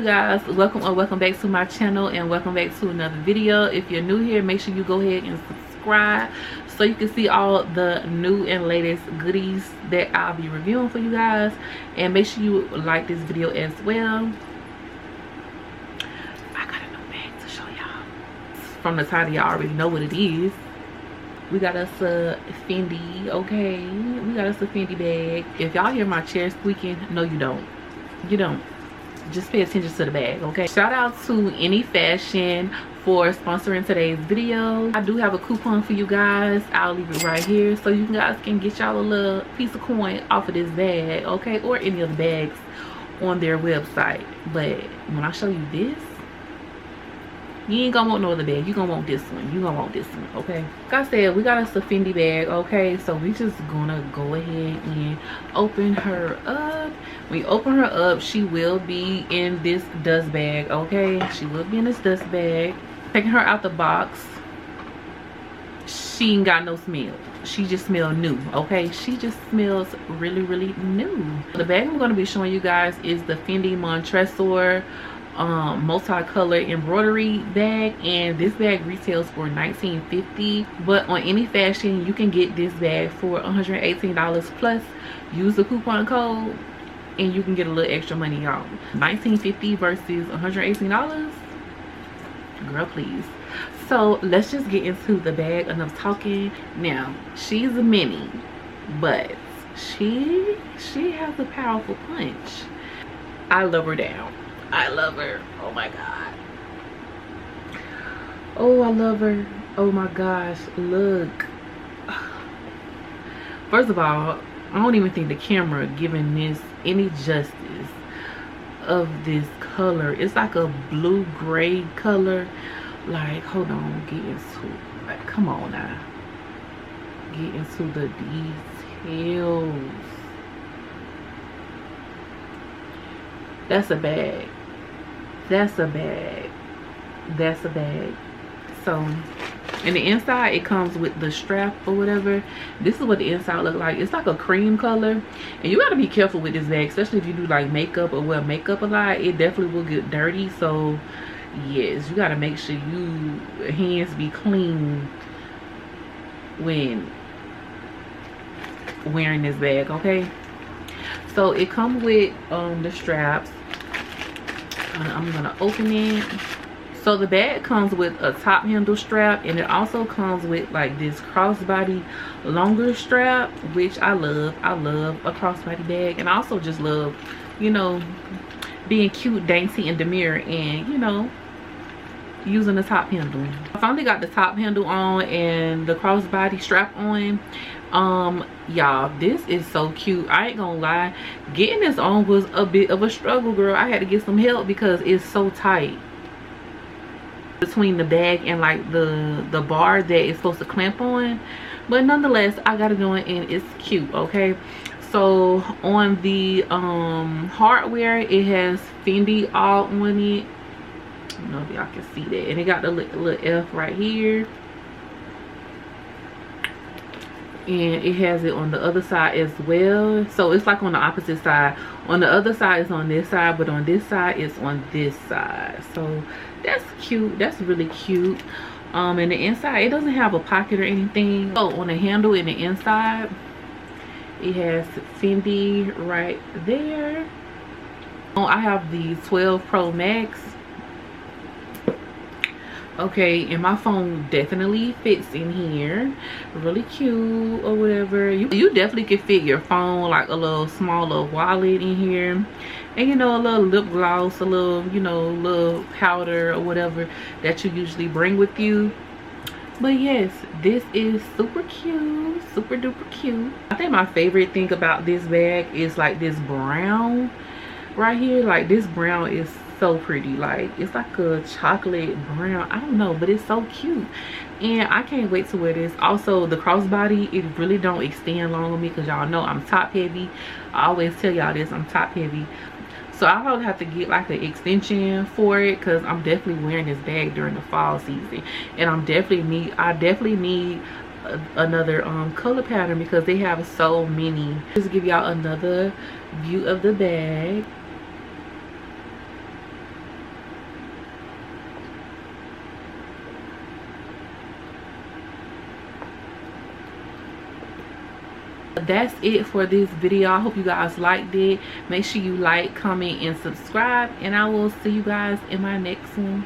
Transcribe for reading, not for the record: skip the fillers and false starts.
you guys, welcome or welcome back to my channel, and welcome back to another video. If you're new here, make sure you go ahead and subscribe so you can see all the new and latest goodies that I'll be reviewing for you guys, and make sure you like this video as well. I got a new bag to show y'all. From the title, y'all already know what it is. We got us a FENDI, okay? We got us a FENDI bag. If y'all hear my chair squeaking, no you don't. You don't. Just pay attention to the bag, okay? Shout out to Any Fashion for sponsoring today's video. I do have a coupon for you guys. I'll leave it right here so you guys can get y'all a little piece of coin off of this bag, okay? Or any of the bags on their website. But when I show you this, you ain't gonna want no other bag. You gonna want this one. You gonna want this one, okay? Like I said, we got us a FENDI bag, okay? So we just gonna go ahead and open her up. When we open her up, she will be in this dust bag, okay? She will be in this dust bag. Taking her out the box, she ain't got no smell. She just smells new, okay? She just smells really, really new. The bag I'm gonna be showing you guys is the FENDI Tressor multicolor embroidery bag, and this bag retails for $19.50, but on Any Fashion you can get this bag for $118 plus. Use the coupon code and you can get a little extra money, y'all. $19.50 versus $118, girl please. So let's just get into the bag. Enough talking. Now, she's a mini, but she has a powerful punch. I love her down. I love her. Oh my god. Oh, I love her. Oh my gosh, look. First of all, I don't even think the camera giving this any justice of this color. It's like a blue gray color. Like, hold on, get into, like, come on now, get into the details. That's a bag. That's a bag. That's a bag. So in the inside it comes with the strap or whatever. This is what the inside look like. It's like a cream color, and you got to be careful with this bag, especially if you do like makeup or wear makeup a lot. It definitely will get dirty, so yes, you got to make sure you hands be clean when wearing this bag, okay? So it comes with the straps. I'm gonna open it. So the bag comes with a top handle strap, and it also comes with like this crossbody longer strap, which I love. I love a crossbody bag, and I also just love, you know, being cute, dainty, and demure, and you know, using the top handle. I finally got the top handle on and the crossbody strap on. Y'all, this is so cute. I ain't gonna lie, getting this on was a bit of a struggle, girl. I had to get some help because it's so tight between the bag and like the bar that it's supposed to clamp on, but nonetheless I got it on and it's cute, okay? So on the hardware, it has FENDI all on it. I don't know if y'all can see that, and it got the little F right here, and it has it on the other side as well. So it's like on the opposite side. On the other side it's on this side, but on this side it's on this side. So that's cute. That's really cute. And the inside, it doesn't have a pocket or anything. So on the handle in the inside, it has FENDI right there. I have the 12 Pro Max. Okay, and my phone definitely fits in here. Really cute or whatever. You definitely could fit your phone, like a little smaller wallet in here, and you know, a little lip gloss, a little, you know, little powder or whatever that you usually bring with you. But yes, this is super cute, super duper cute. I think my favorite thing about this bag is like this brown right here. Like this brown is so pretty. Like it's like a chocolate brown. I don't know, but it's so cute, and I can't wait to wear this. Also, the crossbody, it really don't extend long on me because y'all know I'm top heavy. I always tell y'all this, I'm top heavy. So I'll probably have to get like an extension for it because I'm definitely wearing this bag during the fall season, and I definitely need another color pattern because they have so many. Just give y'all another view of the bag. that's it for this video. I hope you guys liked it. Make sure you like, comment, and subscribe, and I will see you guys in my next one.